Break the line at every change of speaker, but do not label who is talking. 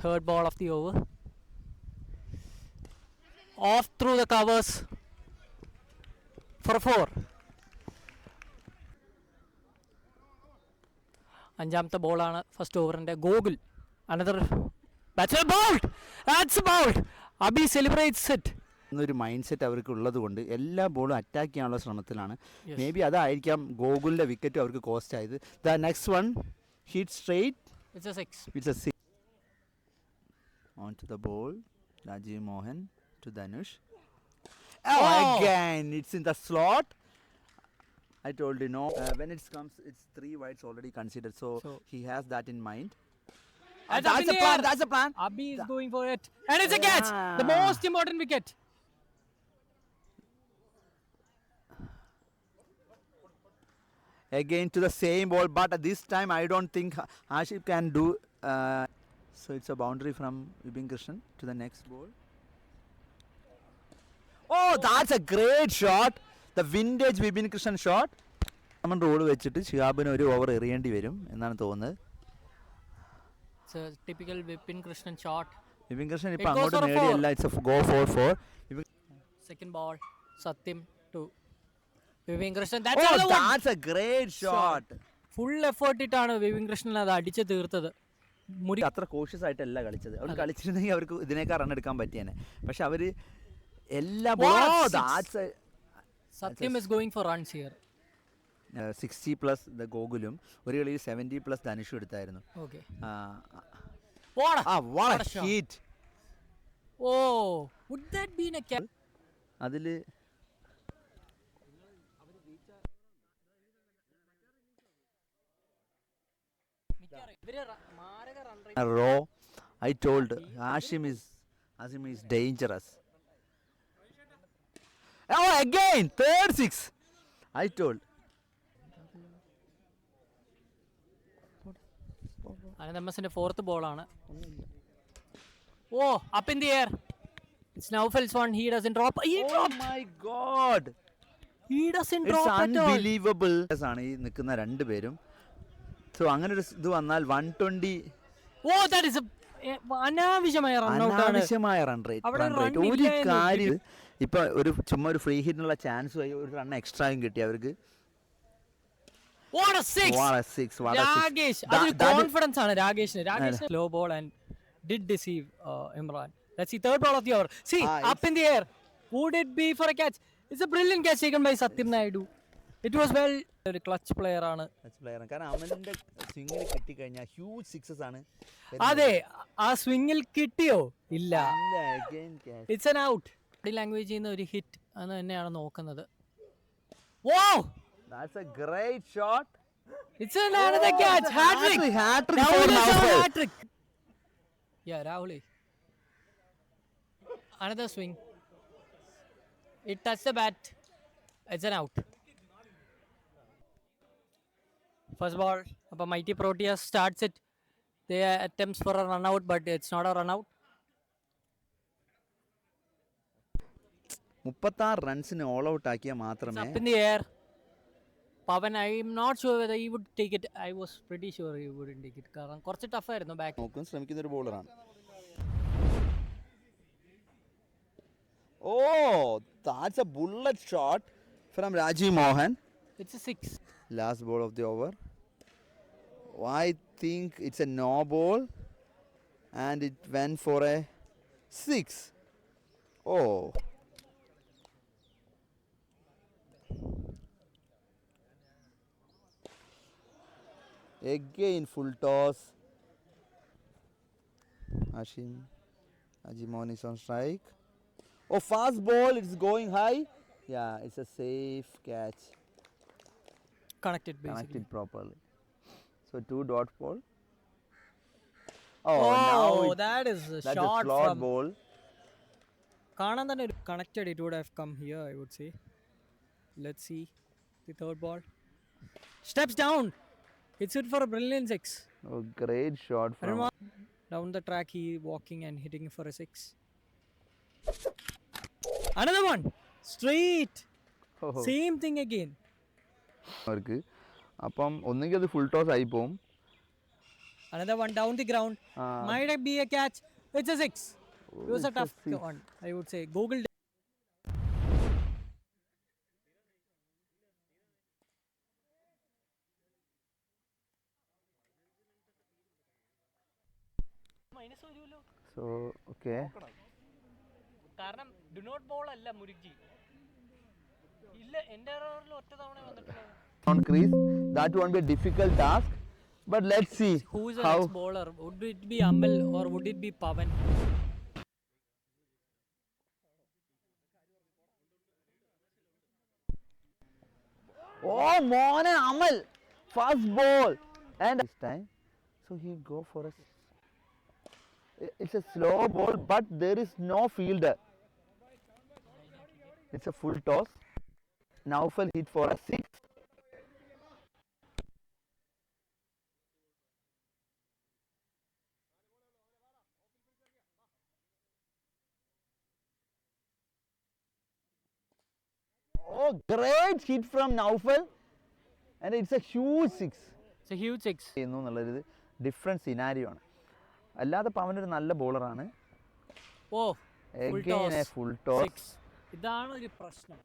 Third ball of the over. Off through the covers for a 4. അഞ്ചാമത്തെ ബോളാണ് first ഓവറിൻ്റെ. Gokul another batsman bowled. That's bowled. Abi celebrates it.
എന്നൊരു mindset അവർക്ക് ഉള്ളത് കൊണ്ട് എല്ലാ ബോളും അറ്റാക്ക് ചെയ്യാനുള്ള ശ്രമത്തിലാണ്. മേ ബി അതായിരിക്കാം ഗോകുലിൻ്റെ വിക്കറ്റും അവർക്ക് കോസ്റ്റ് ആയത്. The next one hit straight.
It's a 6.
It's a 6. On to the ball. Rajiv Mohan to Dhanush. Oh, again, it's in the slot. I told you, no. When it comes, it's 3 wides already considered. So he has that in mind. That's a plan. That's a plan.
Abhi is going for it. And it's a catch. The most important wicket.
Again to the same ball, but this time I don't think Ashif can do. So it's a boundary from Vibin Krishnan to the next ball. Oh, that's a great shot. The vintage Vibin Krishnan shot. നമ്മൾ road വെച്ചിട്ട് ഷിഹാബിന് ഒരു over എറിയേണ്ടി വരും എന്നാണ് തോന്നുന്നത്.
It's a typical Vipin Krishnan shot.
Vipin Krishnan ഇപ്പോൾ അങ്ങോട്ട് നേടിയല്ല. It's a go 4-4.
Second ball, Satyam to Vipin Krishnan.
That's a great shot.
Full effort ഇട്ടാണ് വിപിൻ കൃഷ്ണൻ അത് അടിച്ച് തീർത്തത്.
അത്ര കോഷ്യസ് ആയിട്ടല്ല കളിച്ചത്. അവർ കളിച്ചിരുന്നെങ്കിൽ അവർക്ക് ഇതിനേക്കാൾ റൺ എടുക്കാൻ പറ്റിയേനെ. പക്ഷെ അവർ എല്ലാ
Satyam is going for runs here.
60 plus the ഗോകുലും ഒരു കളിയിൽ 70 പ്ലസ് ധനുഷും എടുത്തായിരുന്നു. അതില് raw. I told Hashim is dangerous. Oh, again third 6. I told.
അനന്തമ്മസിന്റെ ഫോർത്ത് ബോളാണ്. Up in the air. It's Naufel's one. He doesn't drop.
My God.
He doesn't drop at all.
It's unbelievable. ആണ് ഈ നിൽക്കുന്ന രണ്ടുപേരും. So അങ്ങനെ ഒരു ഇത് വന്നാൽ 120.
That is അനാവശ്യമായ
റൺ റേറ്റ്. ഒരു കാര്യം ഇപ്പൊ ചുമ്മാ ഒരു ഫ്രീ ഹിറ്റിനുള്ള ചാൻസ് ഒരു റൺ എക്സ്ട്രായും കിട്ടി അവർക്ക്.
What a six! Ragesh, that's confidence ആണ് രാകേഷിന്. Ragesh low ball and did deceive Imran. That's the third ball of the over. See, up in the air. Would it be for a catch? It's a brilliant catch taken by Satyam Naidu. It was well. ഒരു clutch player ആണ്.
കാരണം അവന്റെ സ്വിംഗിൽ കിട്ടി കഴിഞ്ഞാൽ huge sixes ആണ്.
അതെ, ആ സ്വിംഗിൽ കിട്ടിയോ? ഇല്ല. It's an out. Body language ചെയ്യുന്ന ഒരു ഹിറ്റ് എന്ന് തന്നെയാണ് നോക്കുന്നത്. Wow!
That's a great shot.
It's another catch. Hat-trick. Hat-trick. Yeah, Rahul. Another swing. It touched the bat. It's an out. First ball. Appa Mighty Proteas starts it. They attempts for a run out, but it's not a run out.
36 റൺസിന് all out ആക്കിയ മാത്രമേ.
Up in the air. Pavan, I'm not sure whether he would take it. I was pretty sure he wouldn't take it. കാരണം കുറച്ച് tough ആയിരുന്നു back.
നോക്കാൻ ശ്രമിക്കുന്ന ഒരു ബോളറാണ്. Oh, that's a bullet shot from Rajiv Mohan.
It's a 6.
Last ball of the over. I think it's a no ball and it went for a 6. Oh. Again full toss. Ajimon is on strike. Oh, fast ball, it's going high. Yeah, it's a safe catch.
Connected basically.
Connected properly. So 2 dot ball. Now
that is a
that's
shot
a slot
from
ball.
കാണാൻ തന്നെ connected, it would have come here, I would say. Let's see the third ball. Steps down. It's it for a brilliant 6.
Oh, great shot from
down the track. He walking and hitting for a 6. Another one straight. Same thing again.
അവർക്ക് അപ്പം ഒന്നുകിൽ അത് full toss ആയി പോവും,
Another one down the ground. Might it be a catch? It's a 6. It was a tough one, I would say. Google.
So, okay.
കാരണം do not ball അല്ല മുരുകി ഇല്ല എൻ്റെ എററിൽ ഒറ്റ തവണ വന്നിട്ടുള്ളത്
On crease, that won't be a difficult task, but let's see
who is the next bowler. Would it be Amal or would it be Pavan?
Oh, Mone Amal, fast ball, and this time, so he go for a. It's a slow ball, but there is no fielder. It's a full toss. Naufal hit for a 6. Oh, great hit from Naufal, and it's a huge 6.
It's a huge 6.
എന്നുള്ളൊരു different scenario ആണ്. അല്ലാതെ പവൻ ഒരു നല്ല ബോളറാണ്.
ഓ
full toss.
ഇതാണ് ഒരു പ്രശ്നം.